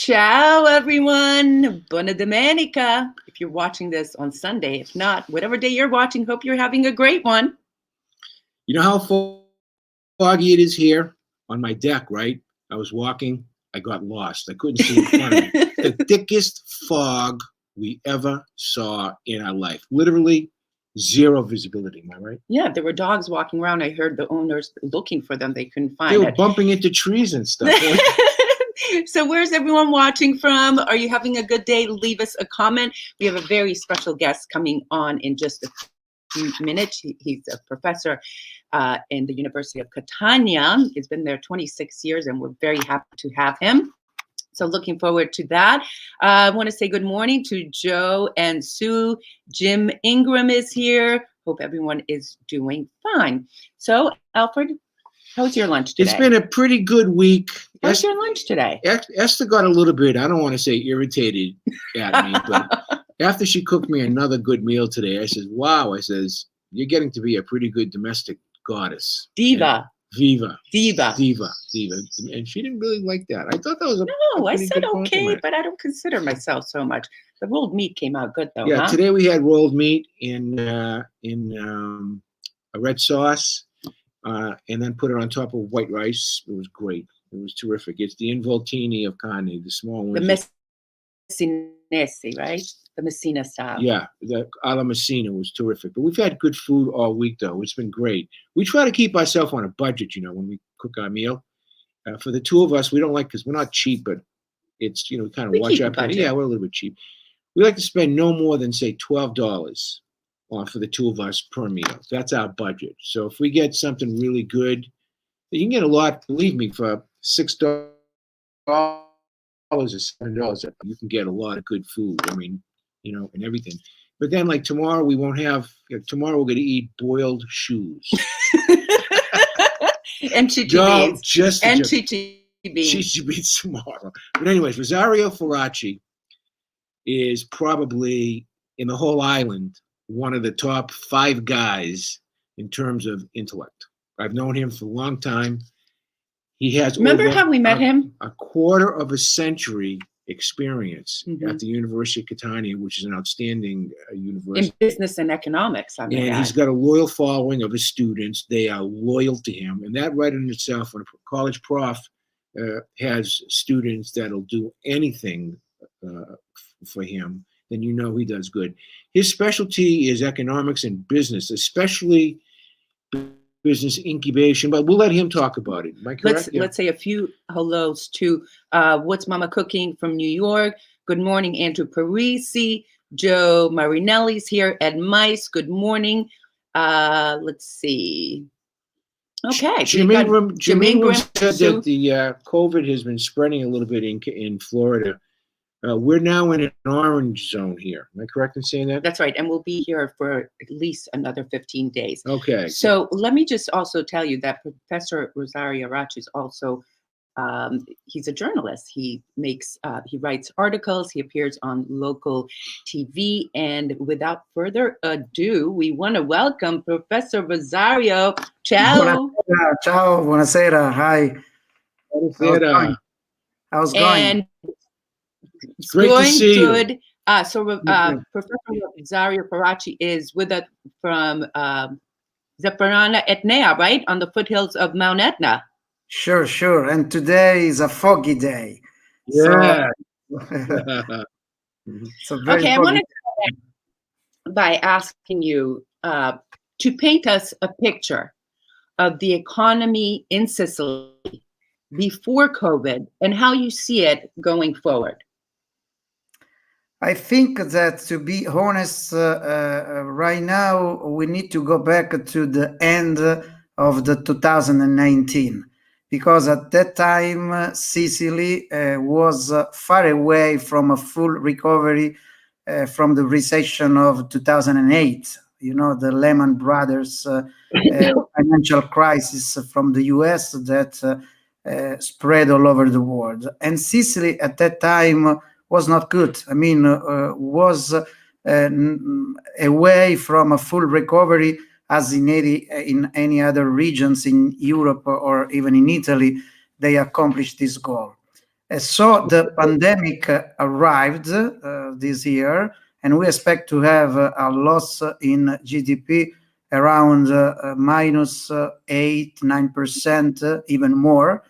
Ciao, everyone. Buona domenica. If you're watching this on Sunday, if not, whatever day you're watching, hope you're having a great one. You know how foggy it is here on my deck, right? I was walking. I got lost. I couldn't see in front of me. The thickest fog we ever saw in our life. Literally zero visibility. Am I right? Yeah, there were dogs walking around. I heard the owners looking for them. They couldn't find They were it. bumping into trees and stuff. So where's everyone watching from? Are you having a good day? Leave us a comment. We have a very special guest coming on in just a few minutes. He's a professor in the University of Catania. He's been there 26 years, and we're very happy to have him. So looking forward to that. I want to say good morning to Joe and Sue. Jim Ingram is here. Hope everyone is doing fine. So, Alfred, how was your lunch today? It's been a pretty good week. How's your lunch today? Esther got a little bit, I don't want to say irritated at me, but after she cooked me another good meal today, I said, wow, I says, you're getting to be a pretty good domestic goddess. Diva. Diva. Diva. And she didn't really like that. I thought that was No, I said okay, but I don't consider myself so much. The rolled meat came out good though. Yeah, huh? Today we had rolled meat in a red sauce, and then put it on top of white rice. It was great. It was terrific. It's the involtini of carne, the small ones. The messinese, right? The Messina style. Yeah, the alla Messina was terrific. But we've had good food all week, though. It's been great. We try to keep ourselves on a budget, when we cook our meal. For the two of us, we don't like, because we're not cheap, but it's, kind of watch our budget. Yeah, we're a little bit cheap. We like to spend no more than, say, $12 for the two of us per meal. That's our budget. So if we get something really good, you can get a lot, believe me, for $6 or $7, you can get a lot of good food. I mean, and everything. But then, like tomorrow, we won't have. Tomorrow, we're going to eat boiled shoes and chichi beans. Chichi beans tomorrow. But anyways, Rosario Faraci is probably in the whole island one of the top 5 guys in terms of intellect. I've known him for a long time. He has Remember how we met him? A quarter of a century experience at the University of Catania, which is an outstanding university. In business and economics. And he's got a loyal following of his students. They are loyal to him. And that right in itself, when a college prof has students that'll do anything for him, then he does good. His specialty is economics and business, especially business incubation, but we'll let him talk about it. Am I correct? Let's say a few hellos to What's Mama Cooking from New York. Good morning, Andrew Parisi. Joe Marinelli's here. Ed Mice, good morning. Let's see. Okay. Jim Ingram said that the COVID has been spreading a little bit in Florida. We're now in an orange zone here. Am I correct in saying that? That's right. And we'll be here for at least another 15 days. Okay. So let me just also tell you that Professor Rosario Faraci is also, he's a journalist. He writes articles. He appears on local TV. And without further ado, we want to welcome Professor Rosario. Ciao. Ciao. Buonasera. Hi. Buonasera. How's it going? And it's great to see good. You. Professor Rosario Faraci is with us from Zeprana Etnea, right? On the foothills of Mount Etna. Sure. And today is a foggy day. Yeah. Okay, I want to start by asking you to paint us a picture of the economy in Sicily before COVID and how you see it going forward. I think that, to be honest, right now we need to go back to the end of the 2019, because at that time Sicily was far away from a full recovery from the recession of 2008. The Lehman Brothers financial crisis from the US that spread all over the world. And Sicily at that time was not good. I mean, was away from a full recovery, as in any other regions in Europe or even in Italy, they accomplished this goal. So the pandemic arrived this year, and we expect to have a loss in GDP around minus 8-9%, even more.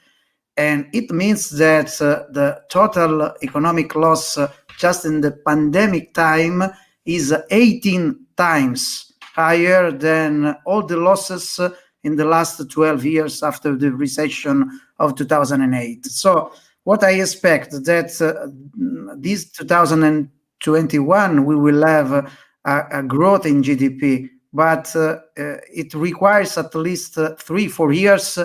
And it means that the total economic loss just in the pandemic time is 18 times higher than all the losses in the last 12 years after the recession of 2008. So what I expect that this 2021 we will have a growth in GDP, but it requires at least 3-4 years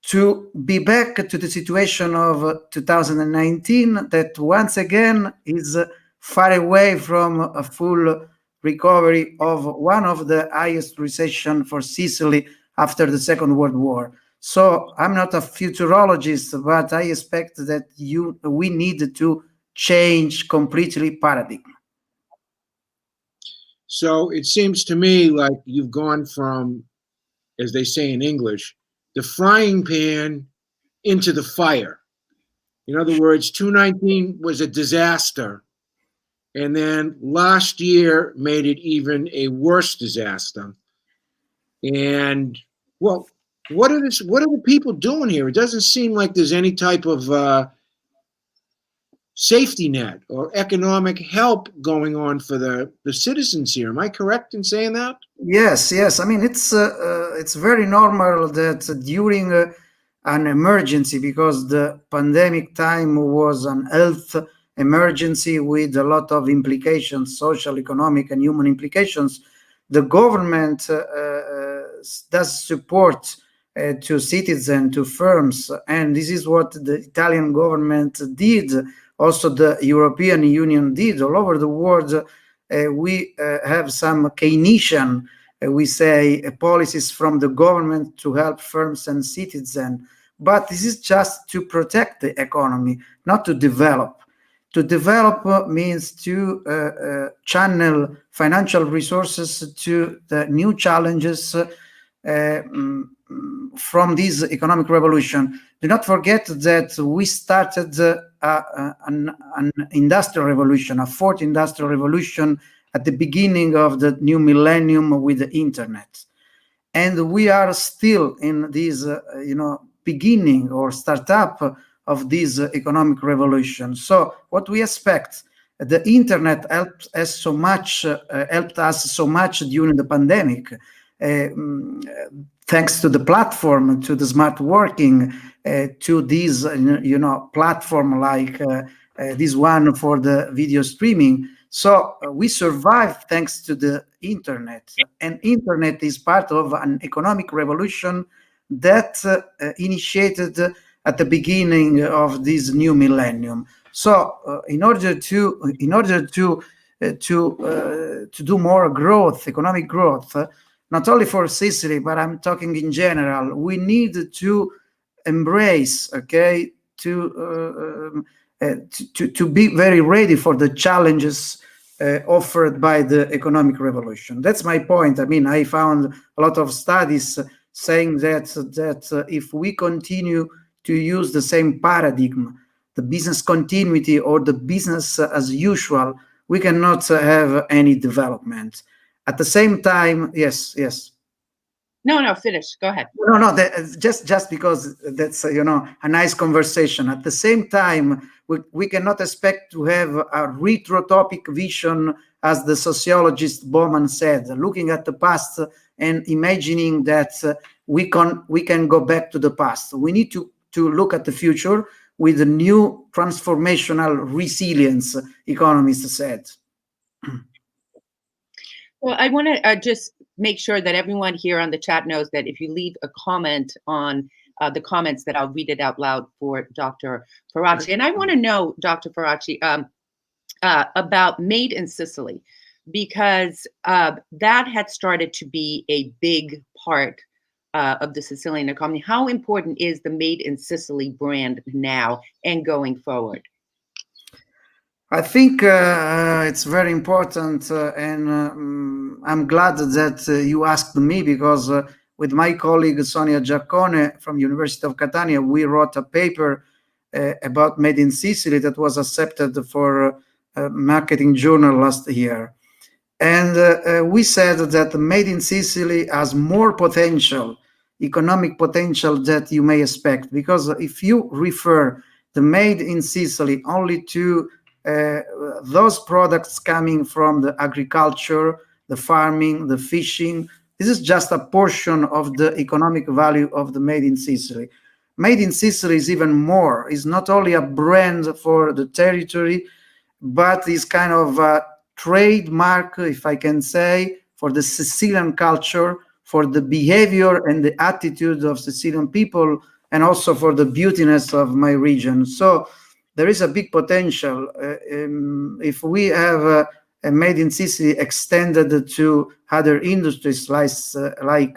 to be back to the situation of 2019 that once again is far away from a full recovery of one of the highest recession for Sicily after the Second World War. So I'm not a futurologist, but I expect that we need to change completely paradigm. So it seems to me like you've gone from, as they say in English, the frying pan into the fire. In other words, 2019 was a disaster. And then last year made it even a worse disaster. And, well, what are the people doing here? It doesn't seem like there's any type of safety net or economic help going on for the citizens here. Am I correct in saying that? Yes. I mean, it's very normal that during an emergency, because the pandemic time was an health emergency with a lot of implications, social, economic, and human implications, the government does support to citizens, to firms, and this is what the Italian government did. Also, the European Union did all over the world. We have some Keynesian, we say, policies from the government to help firms and citizens. But this is just to protect the economy, not to develop. To develop means to channel financial resources to the new challenges from this economic revolution. Do not forget that we started an industrial revolution, a fourth industrial revolution at the beginning of the new millennium with the internet. And we are still in this, beginning or startup of this economic revolution. So what we expect, the internet helped us so much during the pandemic, thanks to the platform, to the smart working, to this, platform like this one for the video streaming. So we survived thanks to the internet, and internet is part of an economic revolution that initiated at the beginning of this new millennium. So in order to do more growth, economic growth, not only for Sicily, but I'm talking in general, we need to embrace, to be very ready for the challenges offered by the economic revolution. That's my point. I mean, I found a lot of studies saying that if we continue to use the same paradigm, the business continuity or the business as usual, we cannot have any development. At the same time, yes. No, finish. Go ahead. No, just because that's a nice conversation. At the same time, we cannot expect to have a retrotopic vision, as the sociologist Bauman said, looking at the past and imagining that we can go back to the past. We need to look at the future with a new transformational resilience, economists said. Well, I want to just make sure that everyone here on the chat knows that if you leave a comment on the comments, that I'll read it out loud for Dr. Faraci. And I want to know, Dr. Faraci, about Made in Sicily, because that had started to be a big part of the Sicilian economy. How important is the Made in Sicily brand now and going forward? I think it's very important, and I'm glad that you asked me, because with my colleague Sonia Giaccone from University of Catania, we wrote a paper about Made in Sicily that was accepted for a marketing journal last year. And we said that Made in Sicily has more potential, economic potential that you may expect, because if you refer the Made in Sicily only to those products coming from the agriculture, the farming, the fishing, this is just a portion of the economic value of the Made in Sicily. Made in Sicily is even more. It's not only a brand for the territory, but is kind of a trademark, if I can say, for the Sicilian culture, for the behavior and the attitude of Sicilian people, and also for the beautiness of my region. So there is a big potential. If we have a Made in Sicily extended to other industries like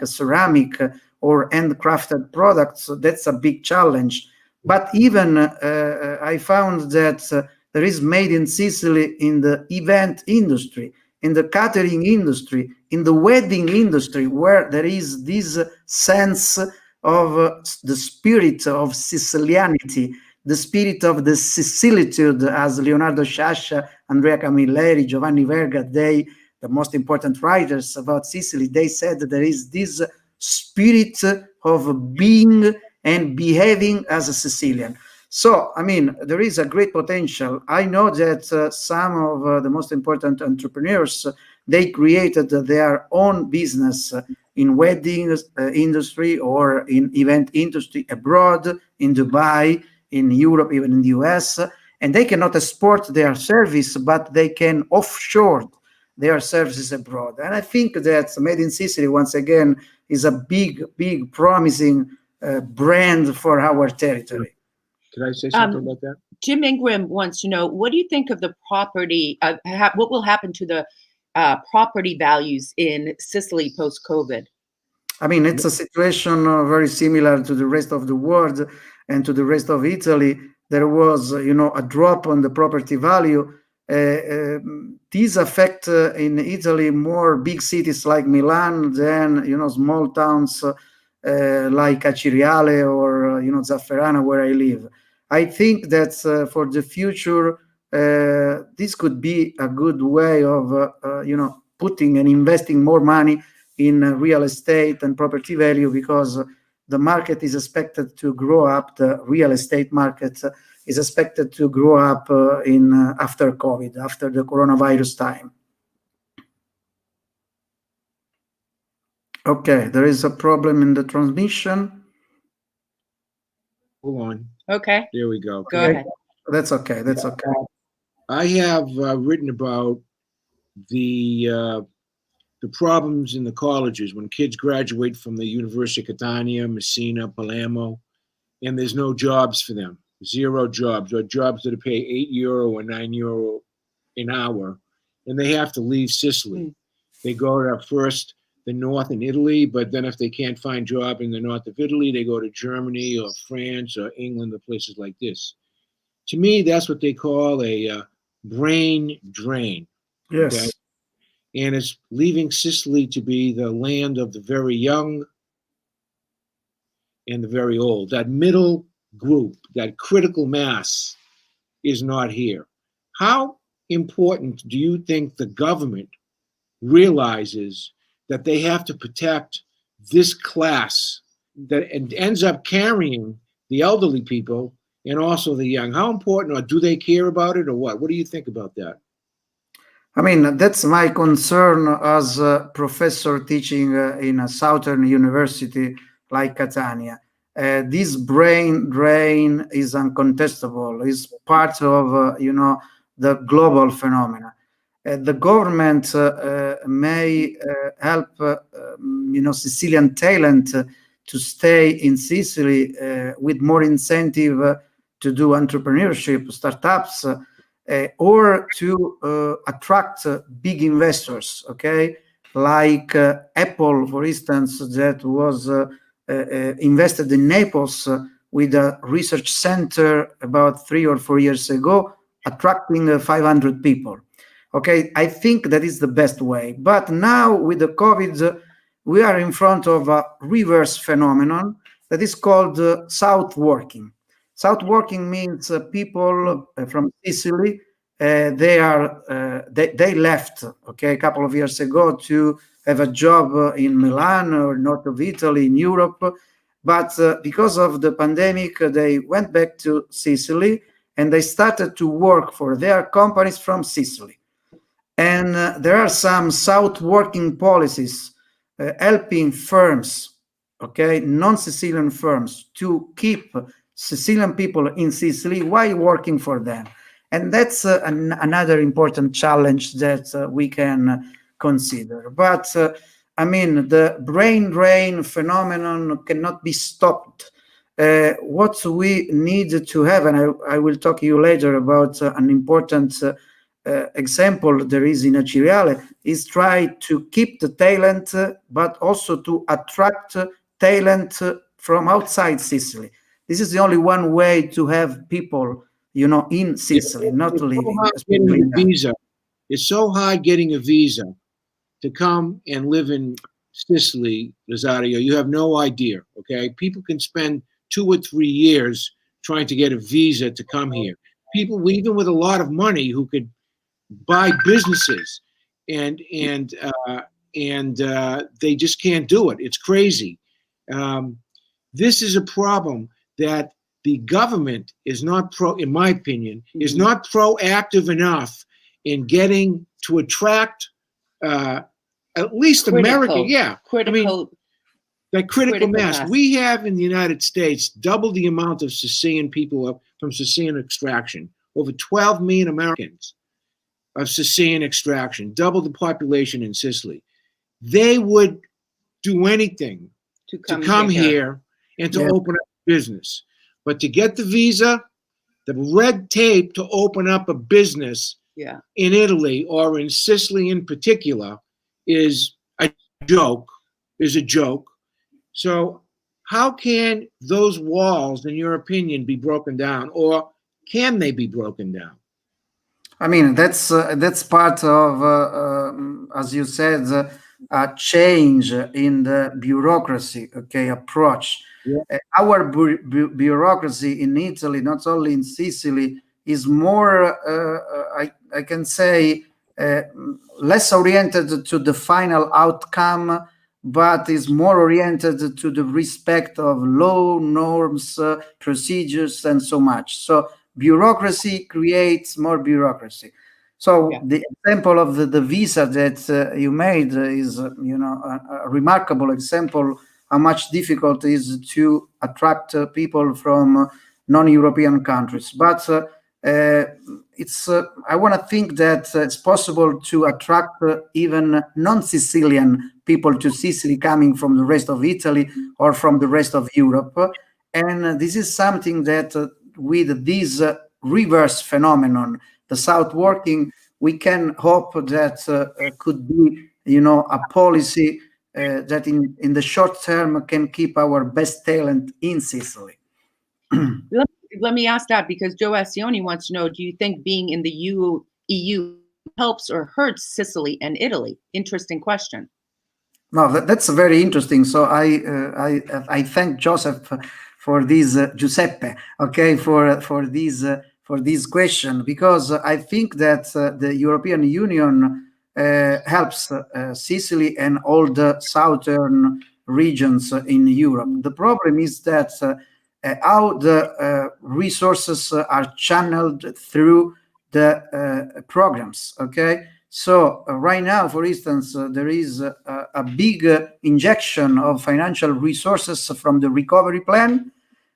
ceramic or handcrafted products, that's a big challenge. But even I found that there is Made in Sicily in the event industry, in the catering industry, in the wedding industry, where there is this sense of the spirit of Sicilianity, the spirit of the Sicilitude, as Leonardo Sciascia, Andrea Camilleri, Giovanni Verga, the most important writers about Sicily, they said that there is this spirit of being and behaving as a Sicilian. So, I mean, there is a great potential. I know that some of the most important entrepreneurs, they created their own business in wedding industry or in event industry abroad, in Dubai, in Europe, even in the US, and they cannot export their service, but they can offshore their services abroad. And I think that Made in Sicily, once again, is a big, big, promising brand for our territory. Could I say something about that? Jim Ingram wants to know, what do you think of the property, what will happen to the property values in Sicily post-COVID? I mean, it's a situation very similar to the rest of the world and to the rest of Italy. There was, a drop on the property value. These affect in Italy more big cities like Milan than, small towns like Aciriale or, Zafferana, where I live. I think that for the future, this could be a good way of, putting and investing more money in real estate and property value, because the market is expected to grow up. The real estate market is expected to grow up after COVID, after the coronavirus time. Okay, there is a problem in the transmission. Hold on. Okay. There we go. Go ahead. That's okay. That's okay. I have written about the problems in the colleges when kids graduate from the University of Catania, Messina, Palermo, and there's no jobs for them. 0 jobs, or jobs that pay €8 or €9 an hour, and they have to leave Sicily. They go to first the north in Italy, but then if they can't find a job in the north of Italy, they go to Germany or France or England or places like this. To me, that's what they call a brain drain. Yes. Okay? And it's leaving Sicily to be the land of the very young and the very old. That middle group, that critical mass, is not here. How important do you think the government realizes that they have to protect this class that ends up carrying the elderly people and also the young? How important, or do they care about it, or what? What do you think about that? I mean, that's my concern as a professor teaching in a southern university like Catania. This brain drain is uncontestable. It's part of, the global phenomena. The government may help, Sicilian talent to stay in Sicily with more incentive to do entrepreneurship, startups, or to attract big investors, okay? Like Apple, for instance, that was invested in Naples with a research center about 3 or 4 years ago, attracting 500 people. Okay, I think that is the best way. But now with the COVID, we are in front of a reverse phenomenon that is called south working. South working means people from Sicily. They left, okay, a couple of years ago to have a job in Milan or north of Italy in Europe, but because of the pandemic, they went back to Sicily and they started to work for their companies from Sicily. And there are some South working policies helping firms, okay, non-Sicilian firms, to keep Sicilian people in Sicily while working for them. And that's another important challenge that we can consider. But I mean, the brain drain phenomenon cannot be stopped. What we need to have, and I will talk to you later about an important example there is in Aciriale, is try to keep the talent, but also to attract talent from outside Sicily. This is the only one way to have people, you know, in Sicily, not leaving. It's so hard getting a visa to come and live in Sicily, Rosario. You have no idea, okay? People can spend 2 or 3 years trying to get a visa to come here. People, even with a lot of money, who could buy businesses, and they just can't do it. It's crazy. This is a problem that the government is not in my opinion, is not proactive enough in getting to attract at least America. Yeah, that critical mass. We have in the United States double the amount of Sicilian people from Sicilian extraction. Over 12 million Americans of Sicilian extraction, double the population in Sicily. They would do anything to come here and to open up a business. But to get the visa, the red tape to open up a business in Italy or in Sicily in particular is a joke. So how can those walls, in your opinion, be broken down, or can they be broken down? I mean, that's part of, as you said, a change in the bureaucracy, okay, approach. Our bureaucracy in Italy, not only in Sicily, is more, I can say, less oriented to the final outcome, but is more oriented to the respect of law, norms, procedures, and so much. So bureaucracy creates more bureaucracy. So the example of the visa that you made is, you know, a remarkable example how much difficult it is to attract people from non-European countries. But it's I want to think that it's possible to attract even non-Sicilian people to Sicily coming from the rest of Italy or from the rest of Europe. And this is something that with this reverse phenomenon, the South working, we can hope that could be, you know, a policy that in the short term can keep our best talent in Sicily. Let me ask that, because Joe Ascione wants to know, do you think being in the EU helps or hurts Sicily and Italy? Interesting question. No, that's very interesting. So I thank Joseph for this, Giuseppe, okay, for this question, because I think that the European Union helps Sicily and all the southern regions in Europe. The problem is that how the resources are channeled through the programs, okay? So right now, for instance, there is a big injection of financial resources from the recovery plan,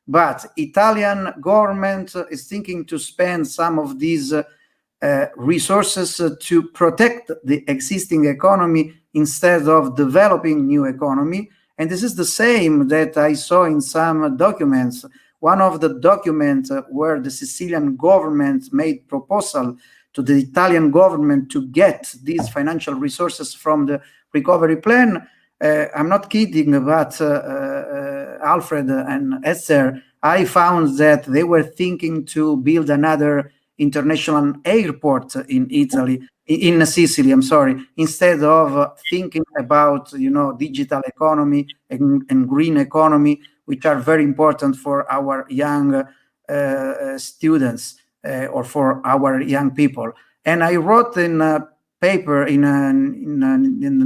but Italian government is thinking to spend some of these resources to protect the existing economy instead of developing new economy. And this is the same that I saw in some documents. One of the documents where the Sicilian government made proposal to the Italian government to get these financial resources from the recovery plan. I'm not kidding, but Alfred and Esther, I found that they were thinking to build another international airport in Italy, in Sicily, I'm sorry, instead of thinking about, you know, digital economy and green economy, which are very important for our young students or for our young people. And I wrote in a paper in a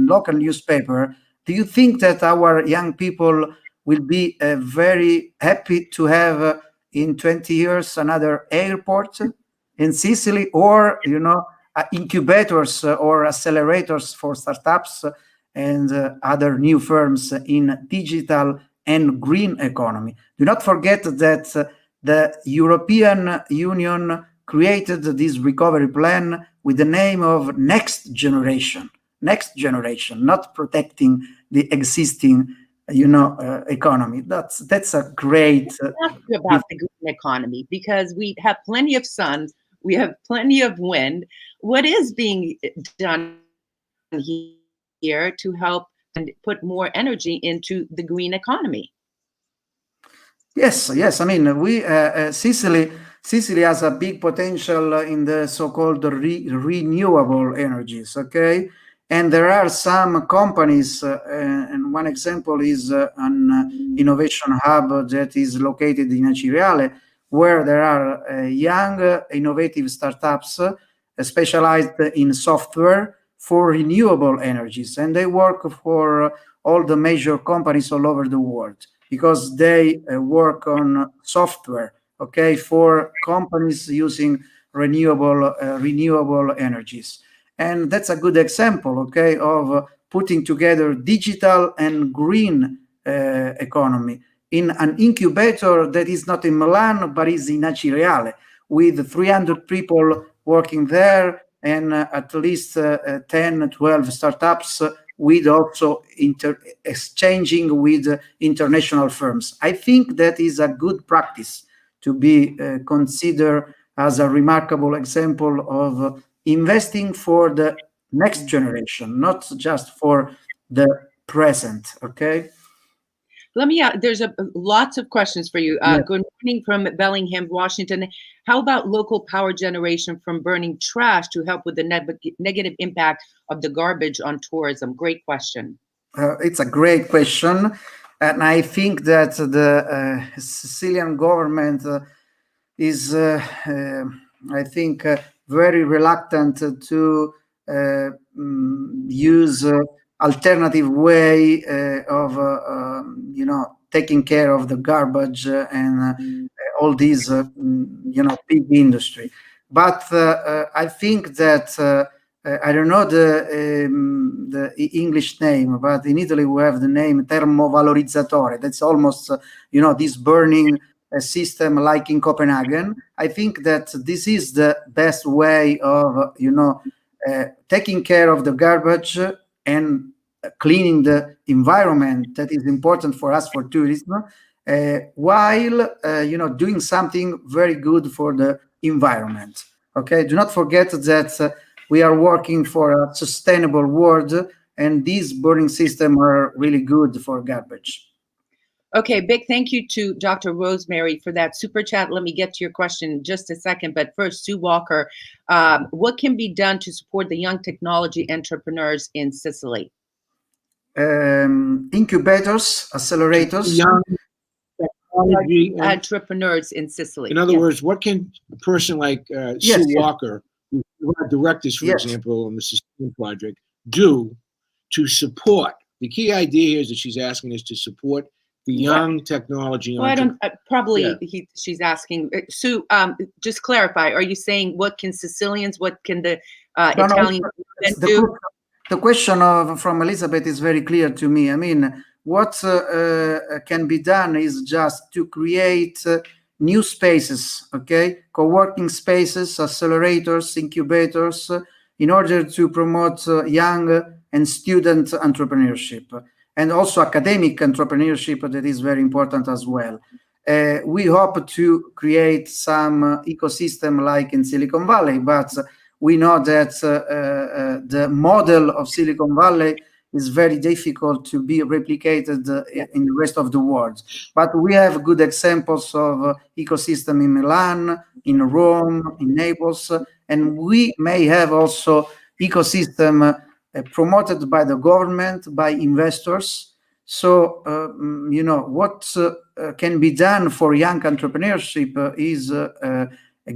local newspaper, do you think that our young people will be very happy to have in 20 years another airport in Sicily, or incubators or accelerators for startups and other new firms in digital and green economy? Do not forget that the European Union created this recovery plan with the name of next generation, not protecting the existing economy. That's a great Ask you about the green economy, because we have plenty of sun, we have plenty of wind. What is being done here to help and put more energy into the green economy? Yes. I mean, we Sicily has a big potential in the so-called renewable energies. Okay, and there are some companies, and one example is an innovation hub that is located in Aciriale, where there are young innovative startups specialized in software for renewable energies, and they work for all the major companies all over the world, because they work on software, okay, for companies using renewable energies. And that's a good example, okay, of putting together digital and green economy in an incubator that is not in Milan, but is in Aciriale, with 300 people working there and at least 10, 12 startups, with also exchanging with international firms. I think that is a good practice to be considered as a remarkable example of investing for the next generation, not just for the present. Okay. Let me there's lots of questions for you. Yes. Good morning from Bellingham, Washington. How about local power generation from burning trash to help with the negative impact of the garbage on tourism? Great question. It's a great question. And I think that the Sicilian government is, I think, very reluctant to use alternative way of taking care of the garbage and all these big industry. But I think that I don't know the English name, but in Italy we have the name termovalorizzatore. That's almost this burning system like in Copenhagen. I think that this is the best way of taking care of the garbage and cleaning the environment that is important for us for tourism, while doing something very good for the environment. Okay, do not forget that we are working for a sustainable world, and these burning systems are really good for garbage. Okay, big thank you to Dr. Rosemary for that super chat. Let me get to your question in just a second. But first, Sue Walker, what can be done to support the young technology entrepreneurs in Sicily? Incubators, accelerators. Young technology entrepreneurs in Sicily. In other words, what can a person like Sue Walker, who directs this, for example, on the Sicilian project, do to support? The key idea here is that she's asking us to support the young technology. Well, I don't she's asking Sue. Just clarify. Are you saying what can Sicilians, what can the Italian do? The question from Elizabeth is very clear to me. I mean, what can be done is just to create new spaces, okay, co-working spaces, accelerators, incubators, in order to promote young and student entrepreneurship, and also academic entrepreneurship that is very important as well. We hope to create some ecosystem like in Silicon Valley, but we know that the model of Silicon Valley is very difficult to be replicated in the rest of the world. But we have good examples of ecosystem in Milan, in Rome, in Naples, and we may have also ecosystem promoted by the government, by investors, So, what can be done for young entrepreneurship is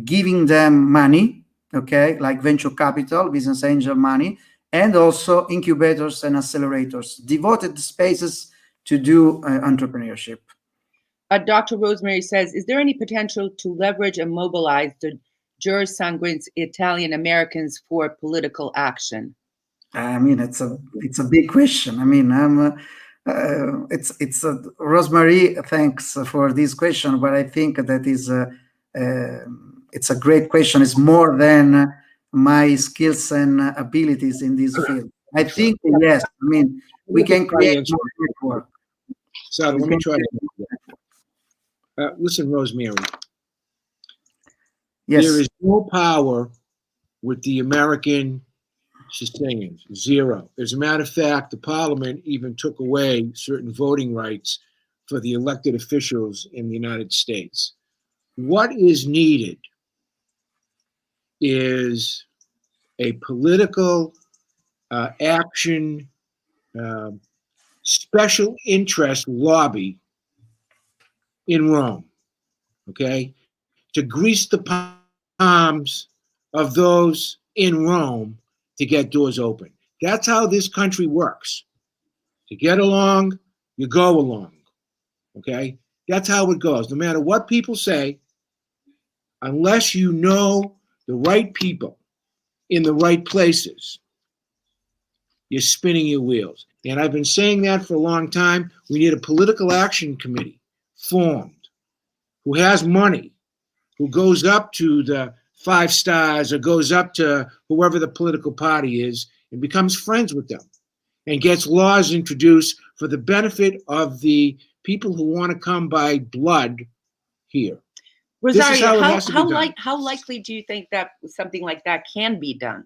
giving them money, okay, like venture capital, business angel money, and also incubators and accelerators, devoted spaces to do entrepreneurship. Dr. Rosemary says, is there any potential to leverage and mobilize the jure sanguinis Italian Americans for political action? I mean, it's a big question. I mean, it's Rosemary. Thanks for this question, but I think that is it's a great question. It's more than my skills and abilities in this field. I think yes. I mean, we can create more network. So let me try to listen, Rosemary. Yes. There is no power with the American Sicilians, zero. As a matter of fact, the parliament even took away certain voting rights for the elected officials in the United States. What is needed is a political action, special interest lobby in Rome, okay, to grease the palms of those in Rome to get doors open. That's how this country works. To get along, you go along, okay? That's how it goes. No matter what people say, unless you know the right people in the right places, you're spinning your wheels. And I've been saying that for a long time. We need a political action committee formed who has money, who goes up to the 5 stars or goes up to whoever the political party is and becomes friends with them and gets laws introduced for the benefit of the people who want to come by blood here. Rosario, how likely do you think that something like that can be done?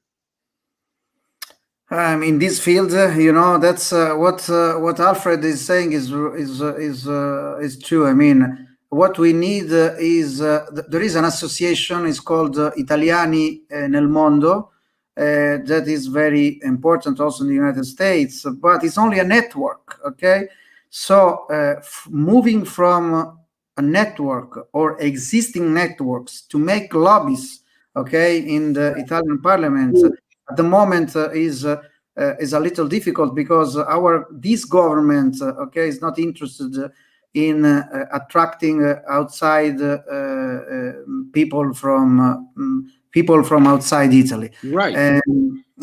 In this field, that's what Alfred is saying is true. I mean, what we need is there is an association. It's called Italiani nel Mondo. That is very important also in the United States, but it's only a network. Okay, so moving from a network or existing networks to make lobbies, okay, in the Italian Parliament at the moment is a little difficult because this government, okay, is not interested in attracting outside people from outside Italy. Right.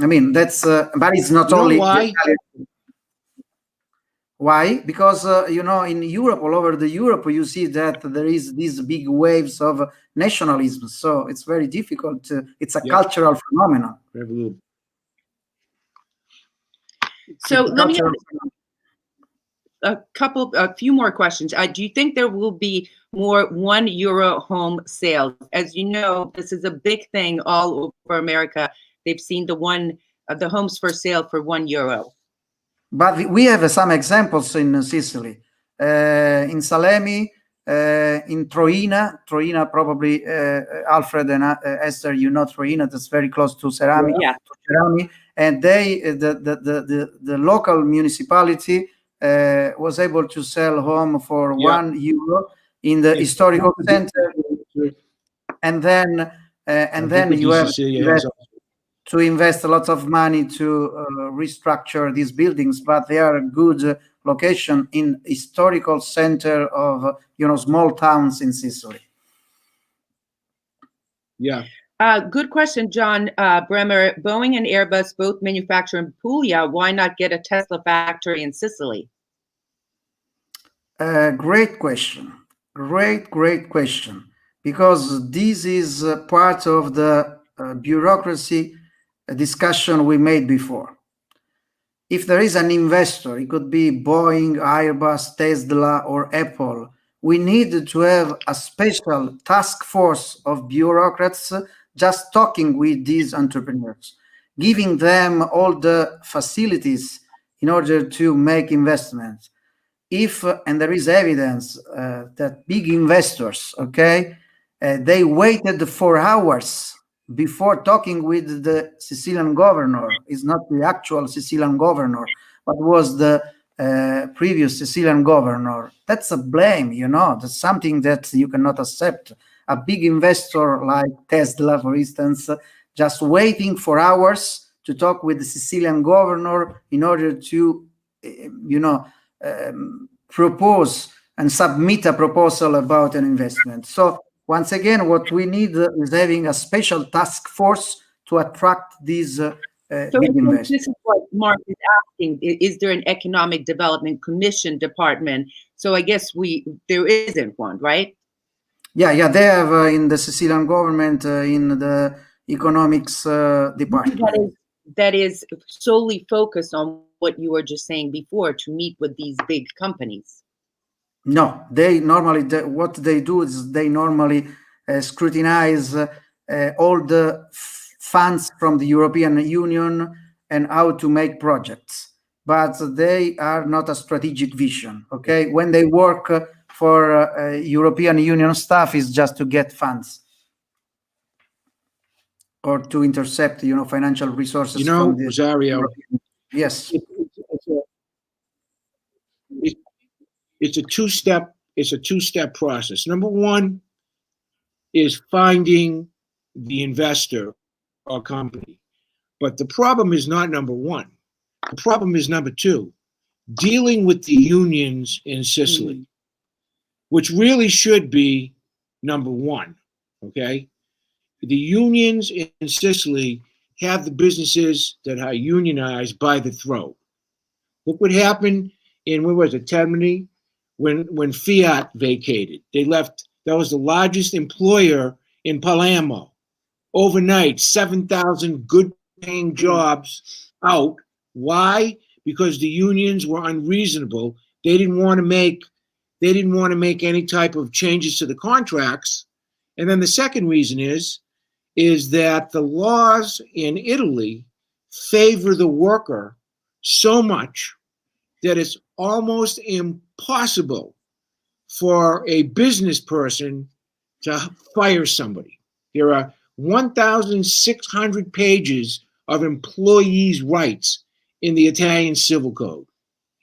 I mean, that's but it's not only why? Why? Because in Europe, all over the Europe, you see that there is these big waves of nationalism. So it's very difficult. It's a cultural phenomenon. So let me a few more questions. Do you think there will be more €1 home sales? As you know, this is a big thing all over America. They've seen the homes for sale for €1. But we have some examples in Sicily, in Salemi, in Troina, probably Alfred and Esther, Troina, that's very close to Cerami. Yeah. And the local municipality was able to sell home for €1 in the historical center, and then you have to invest a lot of money to restructure these buildings, but they are a good location in historical center of small towns in Sicily. Yeah. Good question, John. Bremer, Boeing and Airbus both manufacture in Puglia. Why not get a Tesla factory in Sicily? Great question. Great question. Because this is part of the bureaucracy discussion we made before. If there is an investor, it could be Boeing, Airbus, Tesla, or Apple, we need to have a special task force of bureaucrats just talking with these entrepreneurs, giving them all the facilities in order to make investments. And there is evidence that big investors, okay, they waited for hours before talking with the Sicilian governor. It's not the actual Sicilian governor, but was the previous Sicilian governor. That's a blame, you know. That's something that you cannot accept. A big investor like Tesla, for instance, just waiting for hours to talk with the Sicilian governor in order to, propose and submit a proposal about an investment. So once again, what we need is having a special task force to attract these big investors. This is what Mark is asking. Is there an economic development commission department? So I guess there isn't one, right? Yeah, they have in the Sicilian government, in the economics department. That is solely focused on what you were just saying before, to meet with these big companies. No, they normally, what they do is they normally scrutinize all the funds from the European Union and how to make projects. But they are not a strategic vision, okay? When they work for European Union stuff, is just to get funds or to intercept, financial resources from the Rosario. Yes. It's a two-step process. Number one is finding the investor or company. But the problem is not number one. The problem is number two, dealing with the unions in Sicily, which really should be number one, okay? The unions in Sicily have the businesses that are unionized by the throat. Look what happened in, Termini, when Fiat vacated. They left, that was the largest employer in Palermo. Overnight, 7,000 good-paying jobs out. Why? Because the unions were unreasonable. They didn't want to make any type of changes to the contracts. And then the second reason is that the laws in Italy favor the worker so much that it's almost impossible for a business person to fire somebody. There are 1,600 pages of employees' rights in the Italian Civil Code.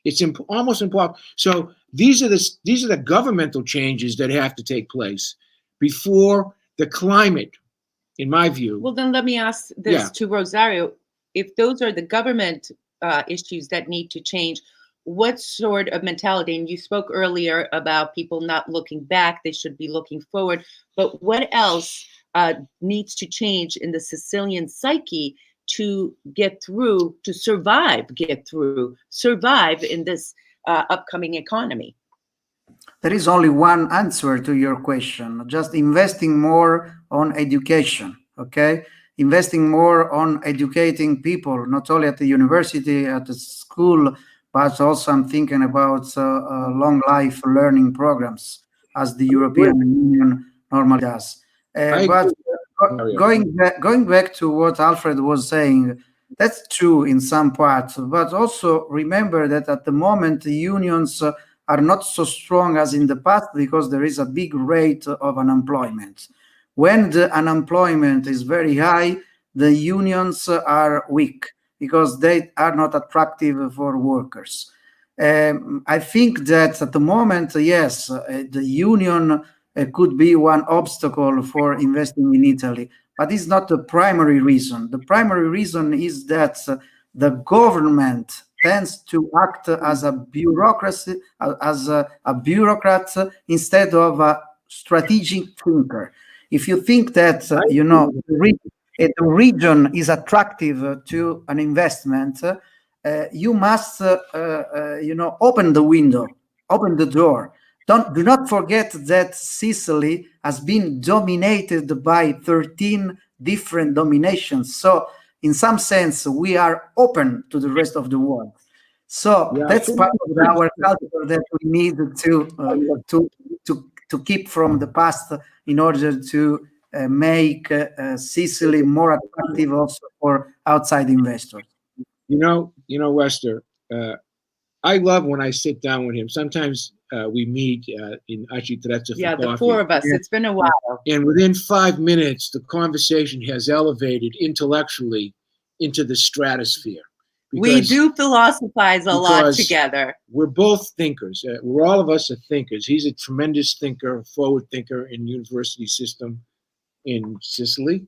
It's almost impossible. So these are the governmental changes that have to take place before the climate, in my view. Well, then let me ask this to Rosario. If those are the government issues that need to change, what sort of mentality, and you spoke earlier about people not looking back, they should be looking forward, but what else needs to change in the Sicilian psyche to survive in this upcoming economy? There is only one answer to your question, just investing more on education, okay? Investing more on educating people, not only at the university, at the school, but also I'm thinking about long life learning programs, as the European Union normally does. But going back to what Alfred was saying, that's true in some parts, but also remember that at the moment the unions are not so strong as in the past because there is a big rate of unemployment. When the unemployment is very high, the unions are weak because they are not attractive for workers. I think that at the moment, yes, the union could be one obstacle for investing in Italy, but it's not the primary reason. The primary reason is that the government tends to act as a bureaucracy, as a bureaucrat instead of a strategic thinker. If you think that the region is attractive to an investment, you must open the window, open the door. Do not forget that Sicily has been dominated by 13 different dominations. So in some sense, we are open to the rest of the world. So that's part of our culture that we need to keep from the past in order to make Sicily more attractive also for outside investors. Lester, I love when I sit down with him. Sometimes we meet in Architrezza for coffee. The four of us. It's been a while. And within 5 minutes, the conversation has elevated intellectually into the stratosphere. We because do philosophize a lot because together. we're both thinkers. We're all of us are thinkers. He's a tremendous thinker, a forward thinker in the university system in Sicily.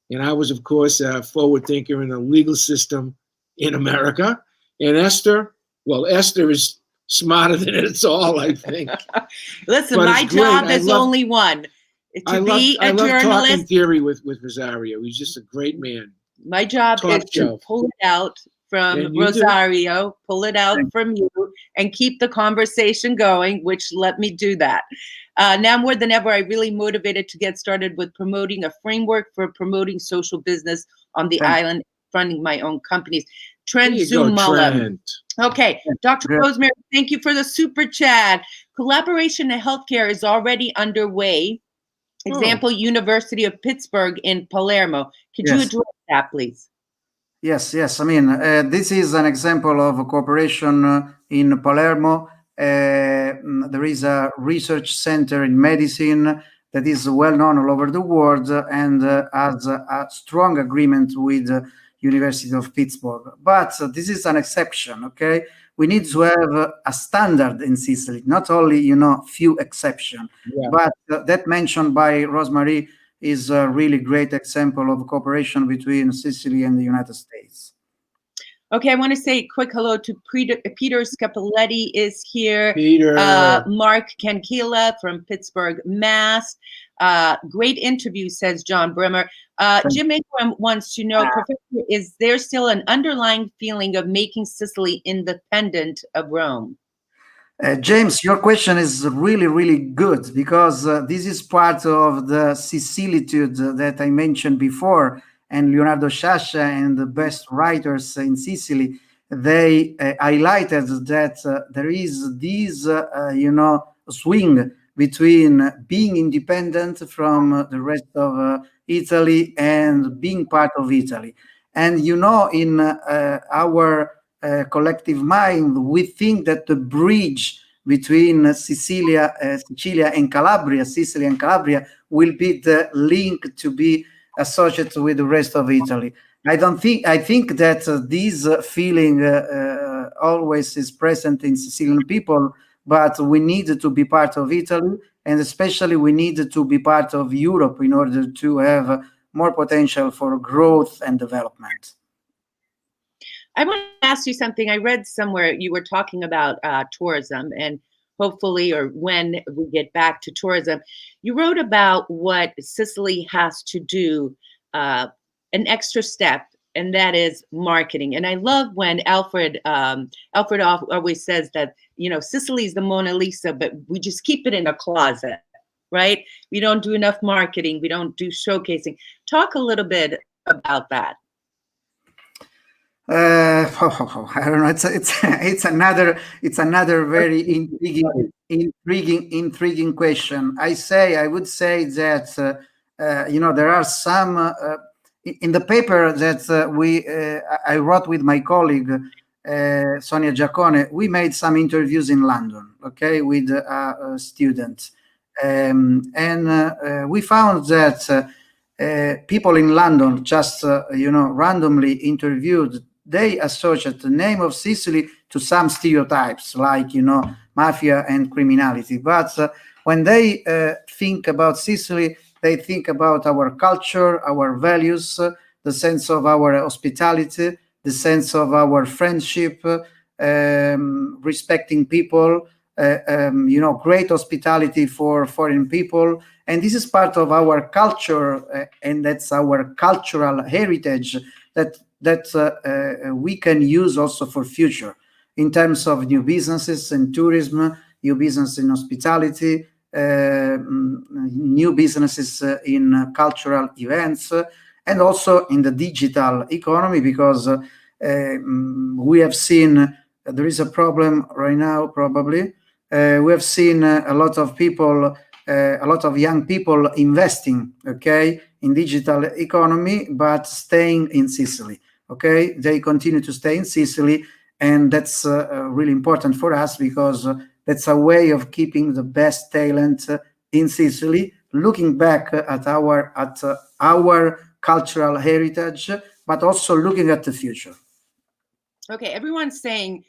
And I was, of course, a forward thinker in the legal system in America. And Esther is smarter than it's all, I think. Listen, But my it's great. job is only one, to be a I love talking journalist. theory with Rosario. He's just a great man. My job Top is to shelf. pull it out from And you do. Rosario, pull it out from you, and keep the conversation going, which let me do that. Now more than ever, I'm really motivated to get started with promoting a framework for promoting social business on the island, funding my own companies. Trent There you go, Mullen. Trent. Okay, Dr. Rosemary, thank you for the super chat. Collaboration in healthcare is already underway. Example, University of Pittsburgh in Palermo. Could you address that, please? Yes. I mean, this is an example of a cooperation in Palermo. There is a research center in medicine that is well known all over the world and has a strong agreement with University of Pittsburgh. But this is an exception, okay? We need to have a standard in Sicily, not only, few exceptions. Yeah. But that mentioned by Rosemary is a really great example of cooperation between Sicily and the United States. Okay, I want to say a quick hello to Peter Scapoletti is here. Peter. Mark Cankila from Pittsburgh, Mass. Great interview, says John Bremer. Jim Ingram wants to know, Professor, is there still an underlying feeling of making Sicily independent of Rome? James, your question is really, really good because this is part of the Sicilitude that I mentioned before. And Leonardo Sciascia and the best writers in Sicily, they highlighted that there is this, swing between being independent from the rest of Italy and being part of Italy. And, in our collective mind, we think that the bridge between Sicily and Calabria, Sicily and Calabria, will be the link to be associated with the rest of Italy. I think that this feeling always is present in Sicilian people, but we need to be part of Italy, and especially we need to be part of Europe in order to have more potential for growth and development. I want to ask you something. I read somewhere you were talking about tourism, and hopefully, or when we get back to tourism, you wrote about what Sicily has to do, an extra step, and that is marketing. And I love when Alfred always says that, Sicily is the Mona Lisa, but we just keep it in a closet, right? We don't do enough marketing. We don't do showcasing. Talk a little bit about that. I don't know. It's another very intriguing question. I would say that there are some in the paper that I wrote with my colleague Sonia Giacone. We made some interviews in London, okay, with students, and we found that people in London just randomly interviewed. They associate the name of Sicily to some stereotypes like, mafia and criminality. But when they think about Sicily, they think about our culture, our values, the sense of our hospitality, the sense of our friendship, respecting people, great hospitality for foreign people. And this is part of our culture, and that's our cultural heritage that we can use also for future in terms of new businesses in tourism, new business in hospitality, new businesses in cultural events, and also in the digital economy, because we have seen there is a problem right now, probably. We have seen a lot of people, a lot of young people investing, okay, in digital economy, but staying in Sicily. Okay, they continue to stay in Sicily, and that's really important for us because that's a way of keeping the best talent in Sicily, looking back at our cultural heritage, but also looking at the future. Okay, everyone's saying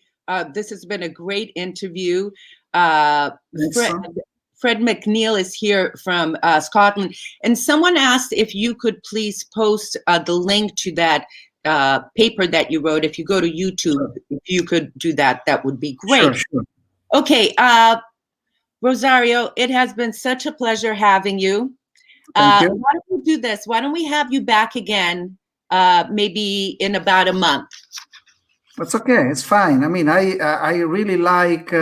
this has been a great interview. Fred McNeill is here from Scotland, and someone asked if you could please post the link to that paper that you wrote. If you go to YouTube, if you could do that, that would be great. Sure. Okay, Rosario, it has been such a pleasure having you. Thank you. Why don't we do this? Why don't we have you back again, maybe in about a month? That's okay. It's fine. I mean, I really like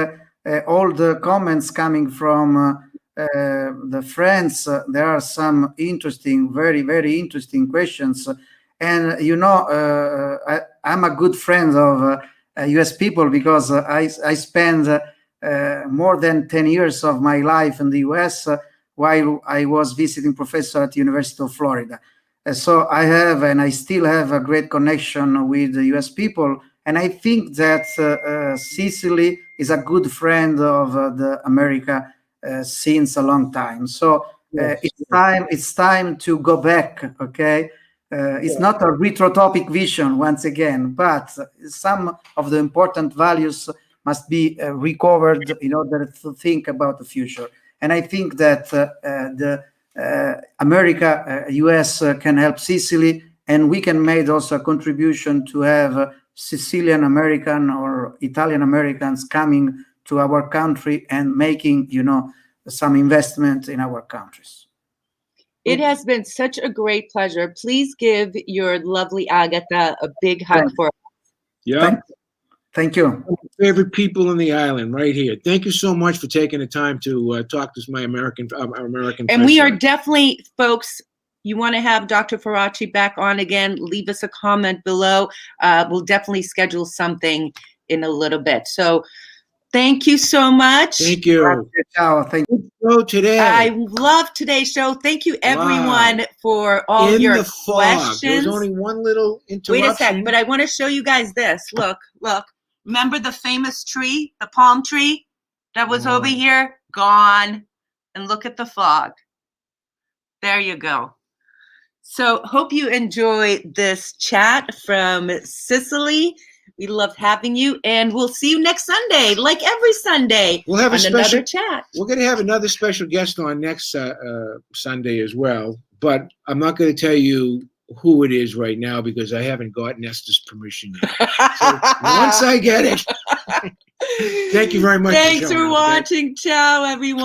all the comments coming from the friends. There are some interesting, very, very interesting questions. And, you know, I'm a good friend of US people because I spent more than 10 years of my life in the US while I was visiting professor at the University of Florida. So I have, and I still have, a great connection with the US people. And I think that Sicily is a good friend of the America since a long time. So Yes. it's time to go back, okay? It's not a retrotopic vision once again, but some of the important values must be recovered in order to think about the future. And I think that America, US can help Sicily, and we can make also a contribution to have Sicilian American or Italian Americans coming to our country and making, you know, some investment in our countries. It has been such a great pleasure. Please give your lovely Agatha a big hug for us. Yeah. Thank you. Favorite people in the island, right here. Thank you so much for taking the time to talk to my American And we are friends. definitely, folks, you want to have Dr. Faraci back on again, leave us a comment below. We'll definitely schedule something in a little bit. So thank you so much. Thank you. Ciao. Thank you. Good show today. I love today's show. Thank you, everyone, for all In your the fog. questions. There was only one little interruption. Wait a sec, but I want to show you guys this. Look. Remember the famous tree, the palm tree that was over here? Gone. And look at the fog. There you go. So hope you enjoy this chat from Sicily. We loved having you, and we'll see you next Sunday, like every Sunday. We'll have another chat. We're going to have another special guest on next Sunday as well, but I'm not going to tell you who it is right now because I haven't gotten Esther's permission yet. So once I get it. Thank you very much. Thanks for watching. Ciao, everyone.